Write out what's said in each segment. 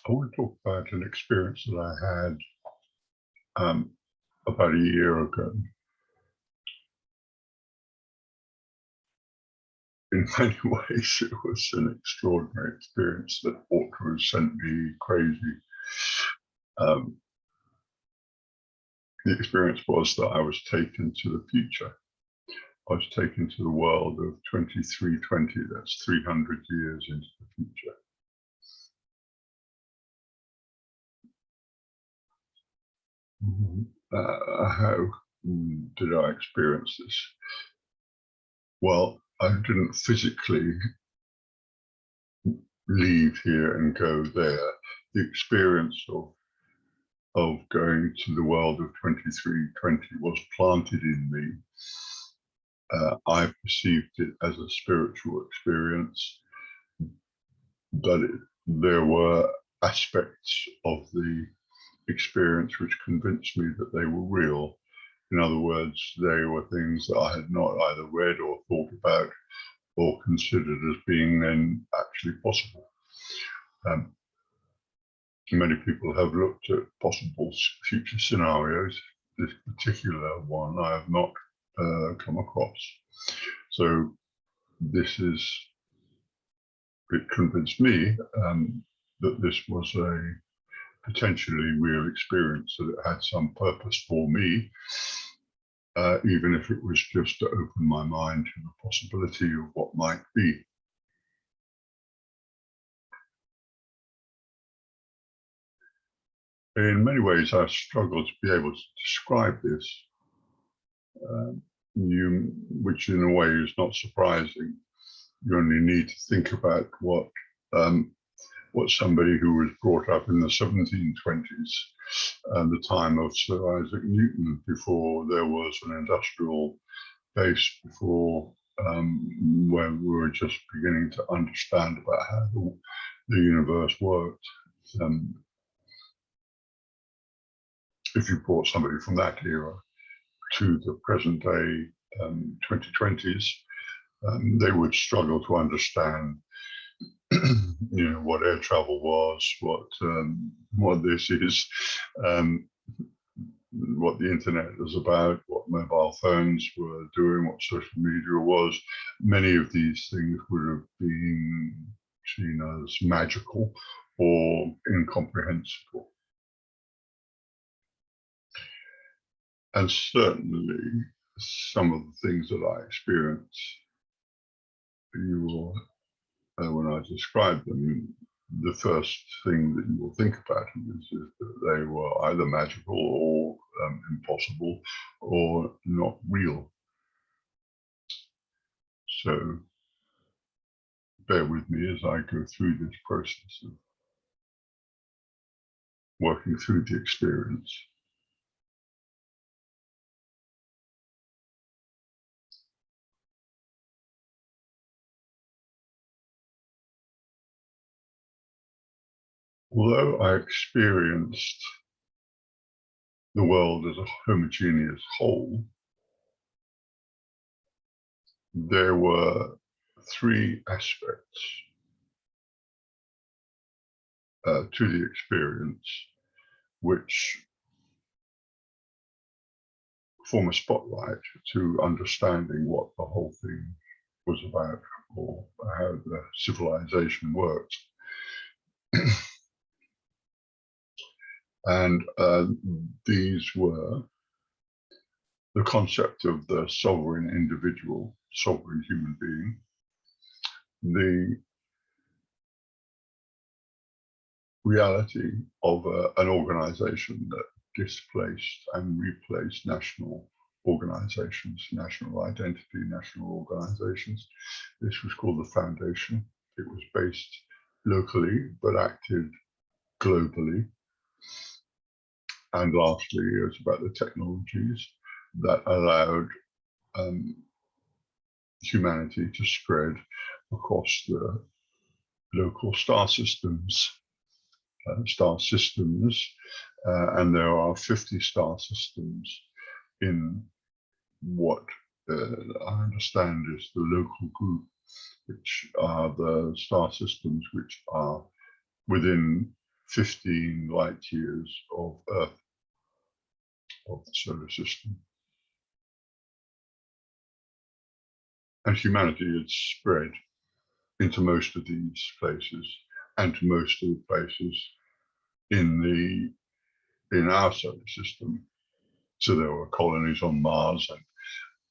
I want to talk about an experience that I had about a year ago. In many ways, it was an extraordinary experience that ought to have sent me crazy. The experience was that I was taken to the future. I was taken to the world of 2320, that's 300 years into the future. How did I experience this? Well, I didn't physically leave here and go there. The experience of going to the world of 2320 was planted in me. I perceived it as a spiritual experience, but there were aspects of the experience which convinced me that they were real. In other words, they were things that I had not either read or thought about or considered as being then actually possible. Many people have looked at possible future scenarios. This particular one I have not come across. So it convinced me that this was a potentially real experience, that it had some purpose for me, even if it was just to open my mind to the possibility of what might be. In many ways, I struggle to be able to describe this, which in a way is not surprising. You only need to think about what somebody who was brought up in the 1720s, the time of Sir Isaac Newton, before there was an industrial base, before where we were just beginning to understand about how the universe worked. If you brought somebody from that era to the present day 2020s, they would struggle to understand what air travel was, what this is, what the internet is about, what mobile phones were doing, what social media was. Many of these things would have been seen as magical or incomprehensible. And certainly some of the things that I experienced, when I describe them, the first thing that you will think about is that they were either magical or impossible or not real. So bear with me as I go through this process of working through the experience. Although I experienced the world as a homogeneous whole, there were three aspects to the experience which form a spotlight to understanding what the whole thing was about, or how the civilization worked. And these were the concept of the sovereign individual, sovereign human being, the reality of an organization that displaced and replaced national organizations, national identity, national organizations. This was called the Foundation. It was based locally, but acted globally. And lastly, it's about the technologies that allowed humanity to spread across the local star systems. And there are 50 star systems in what I understand is the local group, which are the star systems which are within 15 light years of Earth, of the solar system. And humanity had spread into most of these places and to most of the places in our solar system. So there were colonies on Mars and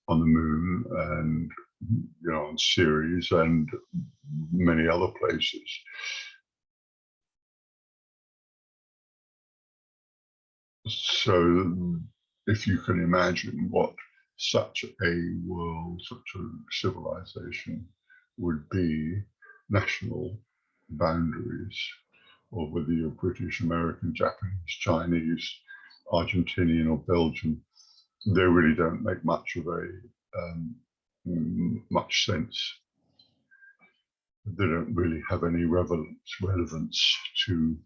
on the Moon, and on Ceres and many other places. So if you can imagine what such a world, such a civilization would be, national boundaries, or whether you're British, American, Japanese, Chinese, Argentinian or Belgian, they really don't make much of much sense. They don't really have any relevance to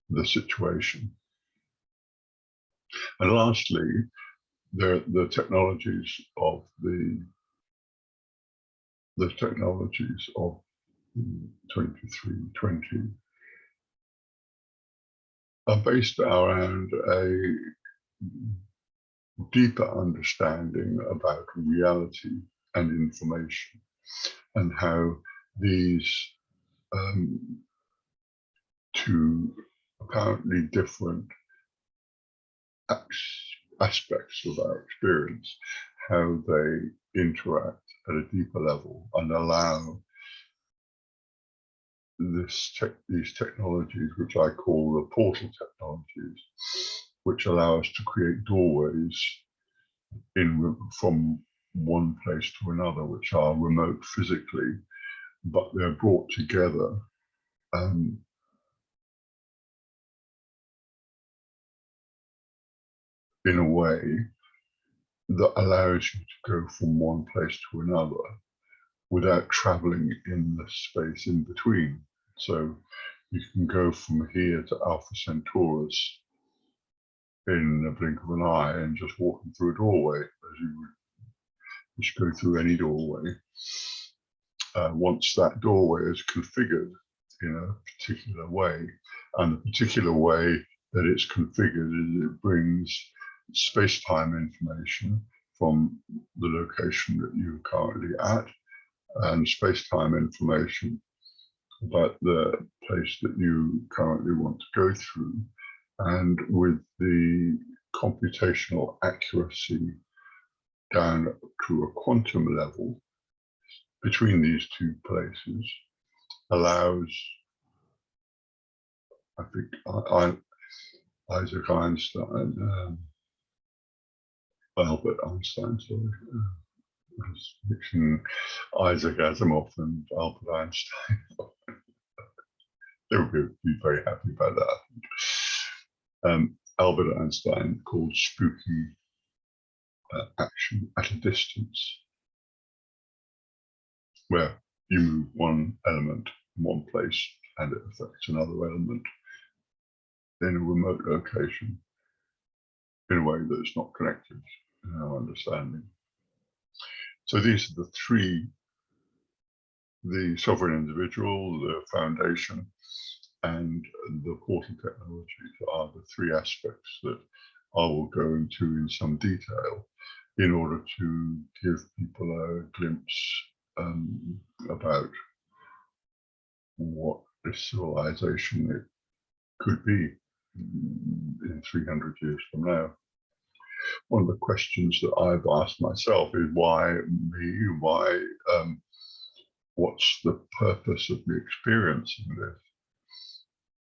the situation. And lastly, the technologies of the 2320 are based around a deeper understanding about reality and information, and how these two apparently different aspects of our experience, how they interact at a deeper level and allow these technologies, which I call the portal technologies, which allow us to create doorways from one place to another, which are remote physically, but they're brought together in a way that allows you to go from one place to another without traveling in the space in between. So you can go from here to Alpha Centaurus in a blink of an eye and just walking through a doorway, as you would just go through any doorway. Once that doorway is configured in a particular way, and the particular way that it's configured is it brings space-time information from the location that you're currently at, and space-time information about the place that you currently want to go through. And with the computational accuracy down to a quantum level between these two places allows, I think, Isaac Einstein, Albert Einstein, sorry, I was mixing Isaac Asimov and Albert Einstein. They would be very happy about that. Albert Einstein called spooky action at a distance, where you move one element in one place and it affects another element in a remote location in a way that's not connected in our understanding. So these are the three: the sovereign individual, the foundation, and the portal technologies are the three aspects that I will go into in some detail in order to give people a glimpse about what this civilization it could be in 300 years from now. One of the questions that I've asked myself is why me? Why? What's the purpose of me experiencing this?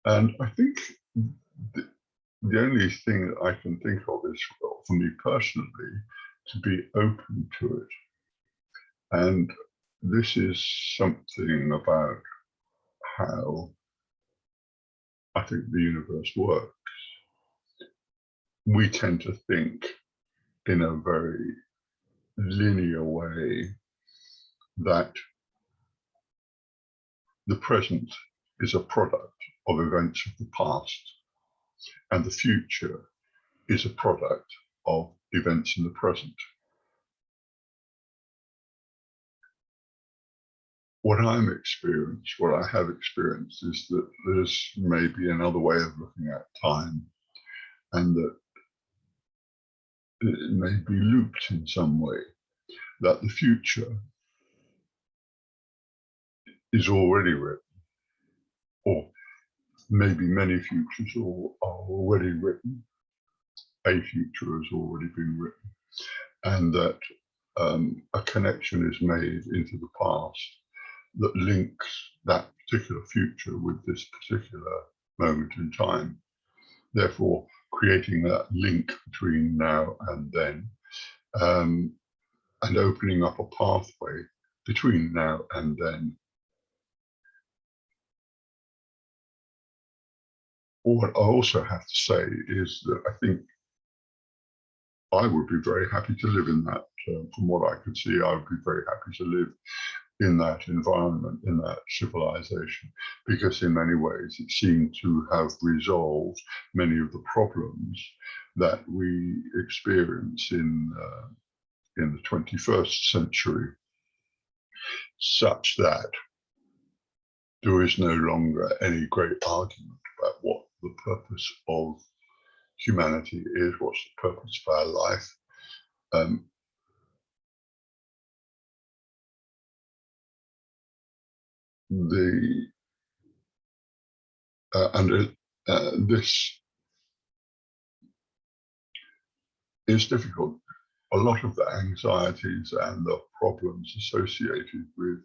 And I think the only thing that I can think of is, for me personally, to be open to it. And this is something about how I think the universe works. We tend to think in a very linear way that the present is a product of events of the past, and the future is a product of events in the present. what I have experienced is that there's maybe another way of looking at time, and that it may be looped in some way, that the future is already written, or maybe many futures are already written, a future has already been written, and that a connection is made into the past that links that particular future with this particular moment in time, therefore creating that link between now and then, and opening up a pathway between now and then. What I also have to say is that I think I would be very happy to live in that. From what I could see, I would be very happy to live in that environment, in that civilization, because in many ways it seemed to have resolved many of the problems that we experience in the 21st century, such that there is no longer any great argument about what the purpose of humanity is, what's the purpose of our life. This is difficult. A lot of the anxieties and the problems associated with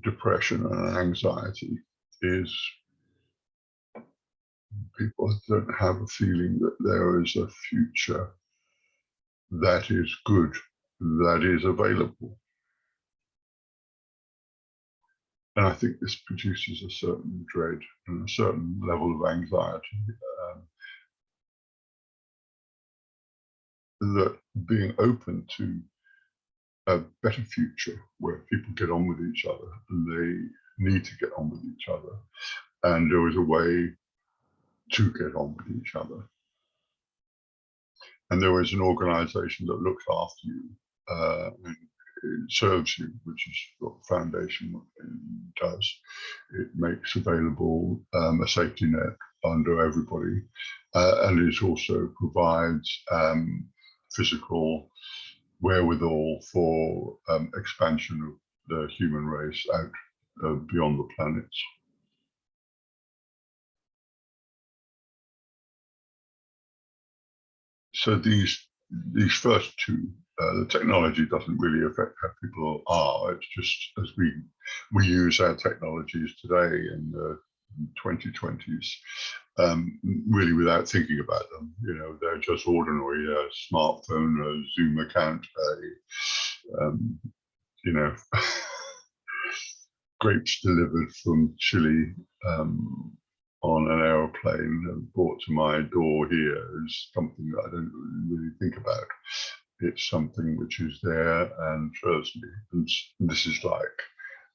depression and anxiety is people don't have a feeling that there is a future that is good, that is available. And I think this produces a certain dread and a certain level of anxiety, that being open to a better future where people get on with each other, and they need to get on with each other, and there is a way to get on with each other. And there is an organization that looks after you, and it serves you, which is what the foundation does. It makes available a safety net under everybody, and it also provides physical wherewithal for expansion of the human race out beyond the planets. So these first two, the technology doesn't really affect how people are. It's just as we use our technologies today in the 2020s, really without thinking about them. You know, they're just ordinary smartphone, a Zoom account, you know, grapes delivered from Chile on an aeroplane and brought to my door here is something that I don't really think about. It's something which is there and serves me. And this is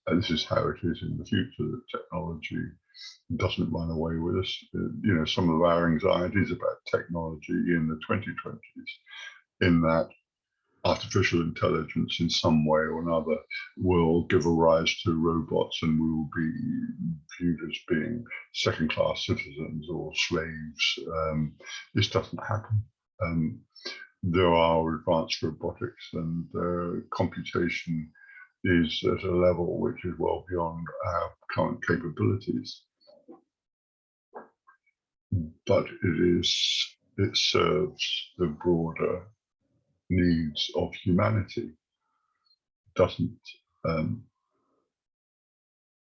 this is how it is in the future, that technology doesn't run away with us. You know, some of our anxieties about technology in the 2020s, in that artificial intelligence in some way or another will give a rise to robots, and we will be viewed as being second-class citizens or slaves. This doesn't happen. There are advanced robotics, and computation is at a level which is well beyond our current capabilities. But it serves the broader needs of humanity. It doesn't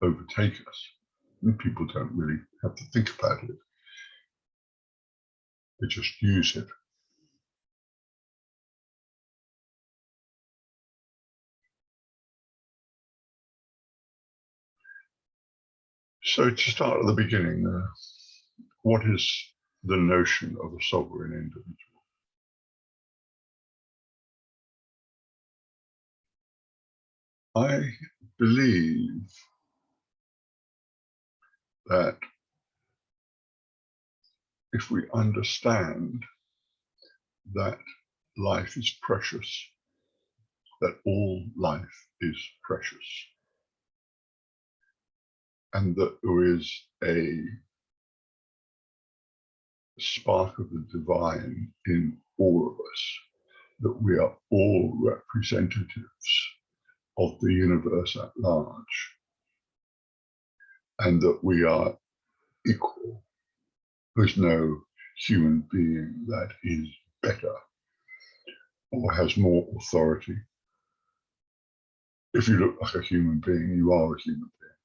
overtake us. And people don't really have to think about it. They just use it. So to start at the beginning, what is the notion of a sovereign individual? I believe that if we understand that life is precious, that all life is precious, and that there is a spark of the divine in all of us, that we are all representatives of the universe at large, and that we are equal. There's no human being that is better or has more authority. If you look like a human being, you are a human being.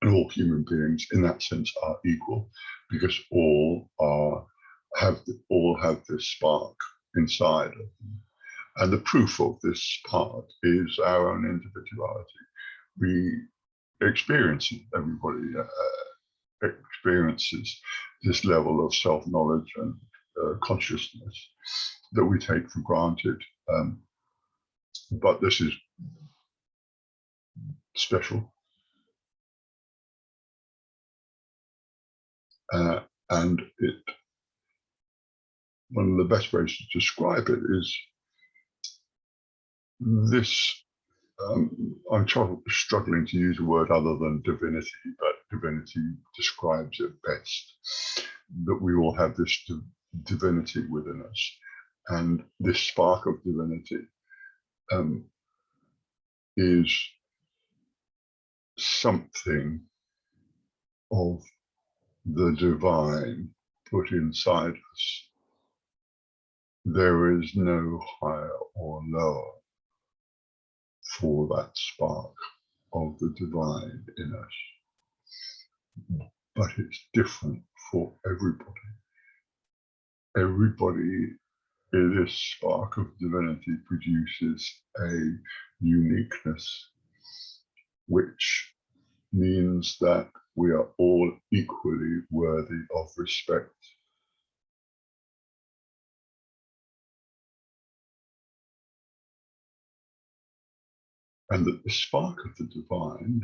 And all human beings in that sense are equal, because all have this spark inside of them. And the proof of this spark is our own individuality. We experience it. Everybody experiences this level of self-knowledge and consciousness that we take for granted. But this is special. And one of the best ways to describe it is this. I'm struggling to use a word other than divinity, but divinity describes it best. That we all have this divinity within us, and this spark of divinity is something of the divine put inside us. There is no higher or lower for that spark of the divine in us. But it's different for everybody. Everybody in this spark of divinity produces a uniqueness, which means that we are all equally worthy of respect. And that the spark of the divine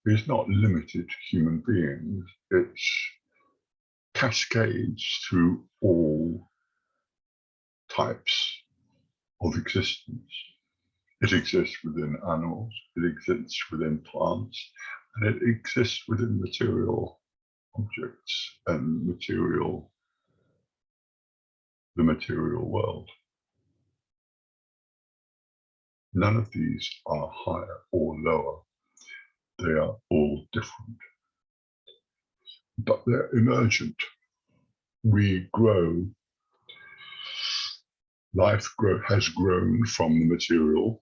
is not limited to human beings, it cascades through all types of existence. It exists within animals, it exists within plants, and it exists within material objects and the material world. None of these are higher or lower. They are all different, but they're emergent. We grow. Life has grown from the material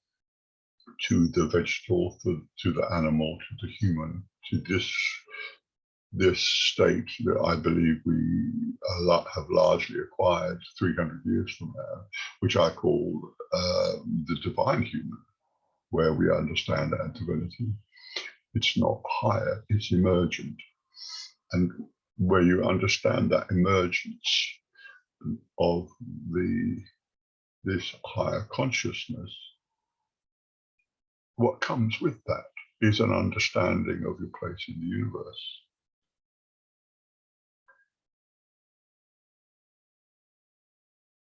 to the vegetable, to the animal, to the human, to this state that I believe we have largely acquired 300 years from now, which I call the divine human, where we understand our divinity. It's not higher, it's emergent. And where you understand that emergence of this higher consciousness, what comes with that is an understanding of your place in the universe.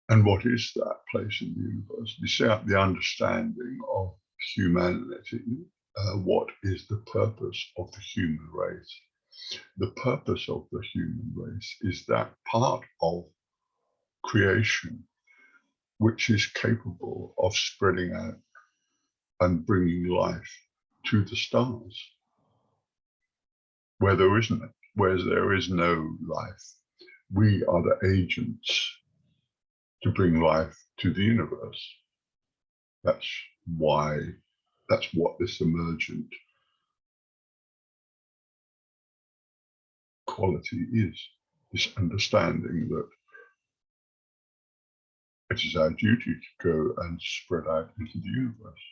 And what is that place in the universe? You see, the understanding of humanity, what is the purpose of the human race? The purpose of the human race is that part of creation which is capable of spreading out and bringing life to the stars, where there is no life. We are the agents to bring life to the universe. That's what this emergent quality is, this understanding that it is our duty to go and spread out into the universe.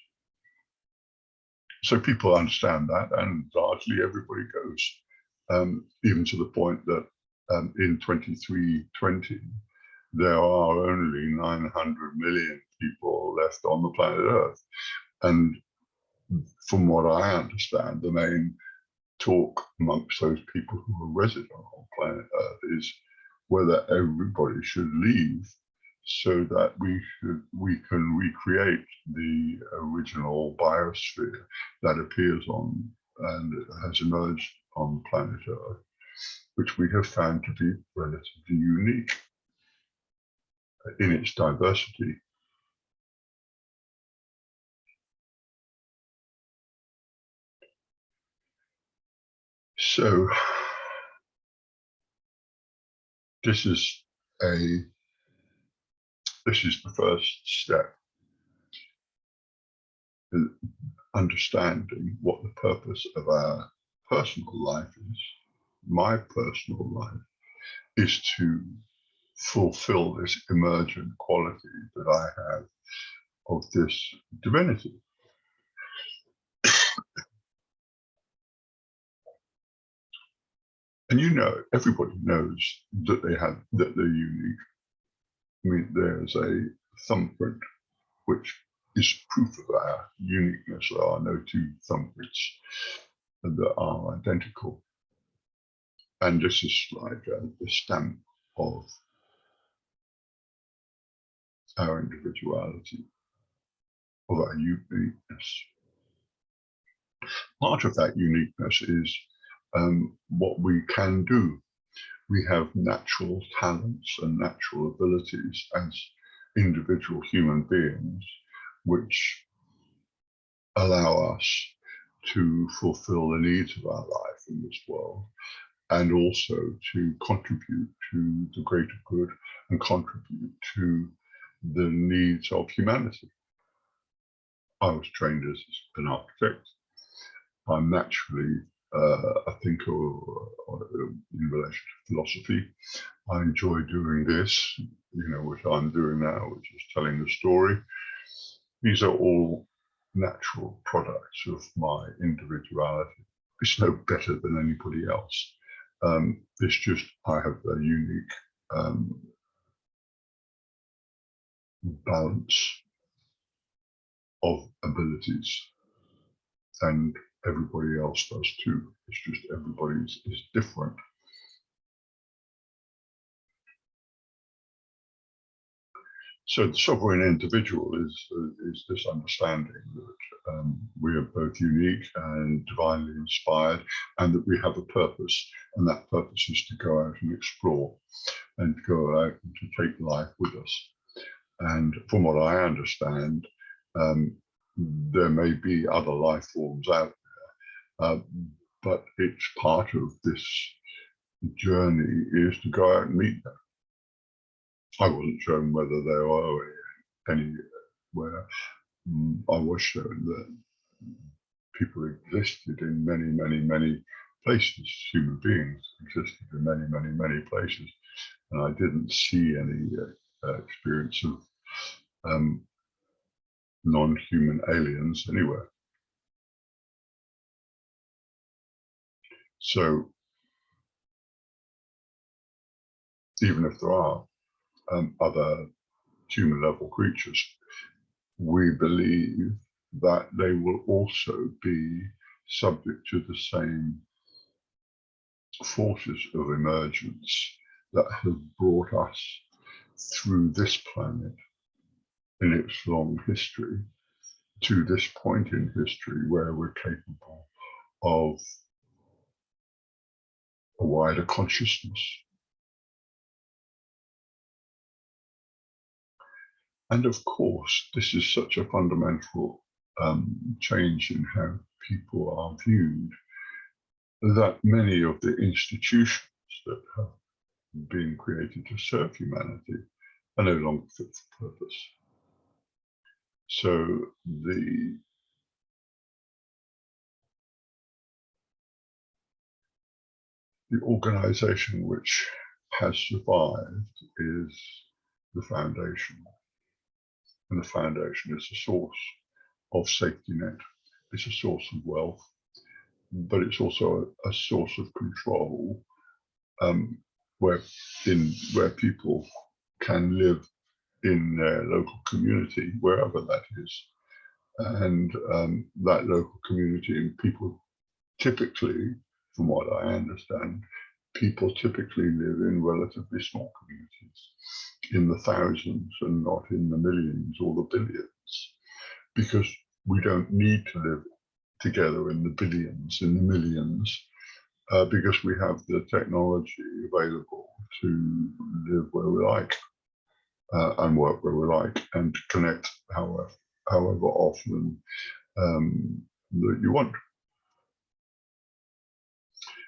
So people understand that, and largely everybody goes, even to the point that in 2320, there are only 900 million people left on the planet Earth. And from what I understand, the main talk amongst those people who are resident on planet Earth is whether everybody should leave so that we can recreate the original biosphere that appears on and has emerged on planet Earth, which we have found to be relatively unique in its diversity. So this is the first step in understanding what the purpose of our personal life is. My personal life is to fulfill this emergent quality that I have of this divinity. And you know, everybody knows that that they're unique. I mean, there's a thumbprint which is proof of our uniqueness. There are no two thumbprints that are identical. And this is like the stamp of our individuality, of our uniqueness. Part of that uniqueness is what we can do. We have natural talents and natural abilities as individual human beings, which allow us to fulfill the needs of our life in this world, and also to contribute to the greater good and contribute to the needs of humanity. I was trained as an architect. I'm naturally a thinker in relation to philosophy. I enjoy doing this, which I'm doing now, which is telling the story. These are all natural products of my individuality. It's no better than anybody else. It's just I have a unique balance of abilities, and everybody else does too. It's just everybody's is different. So the sovereign individual is this understanding that we are both unique and divinely inspired, and that we have a purpose, and that purpose is to go out and explore, and go out and to take life with us. And from what I understand, there may be other life forms out there, but it's part of this journey is to go out and meet them. I wasn't shown whether there were anywhere. I was shown that people existed in many, many, many places. Human beings existed in many, many, many places, and I didn't see any experience of non-human aliens anywhere. So even if there are other human level creatures, we believe that they will also be subject to the same forces of emergence that have brought us through this planet in its long history to this point in history where we're capable of a wider consciousness. And of course, this is such a fundamental change in how people are viewed, that many of the institutions that have been created to serve humanity are no longer fit for purpose. So the organization which has survived is the foundation. And the foundation is a source of safety net. It's a source of wealth, but it's also a source of control, where people can live in their local community, wherever that is. And that local community, and people typically, from what I understand, people typically live in relatively small communities. in the thousands and not in the millions or the billions, because we don't need to live together in the billions, in the millions, because we have the technology available to live where we like and work where we like and connect however often that you want.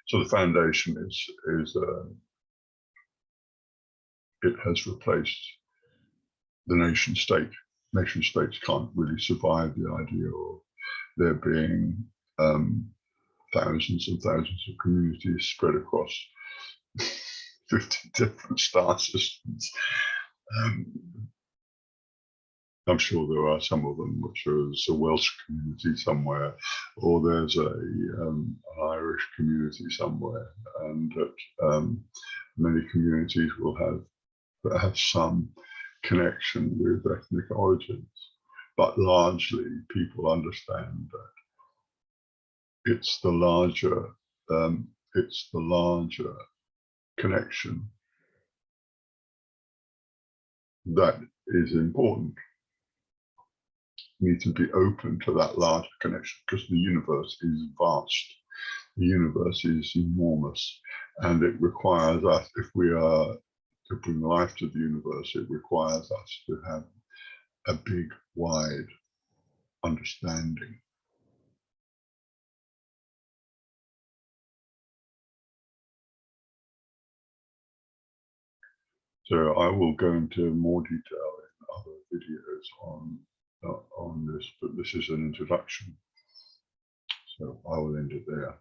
So the foundation is it has replaced the nation state. Nation states can't really survive the idea of there being thousands and thousands of communities spread across 50 different star systems. I'm sure there are some of them which there's a Welsh community somewhere, or there's an Irish community somewhere, and that many communities will have some connection with ethnic origins, but largely people understand that it's the larger connection that is important. You need to be open to that larger connection because the universe is vast. The universe is enormous, and it requires us, if we are to bring life to the universe, it requires us to have a big, wide understanding. So I will go into more detail in other videos on this, but this is an introduction. So I will end it there.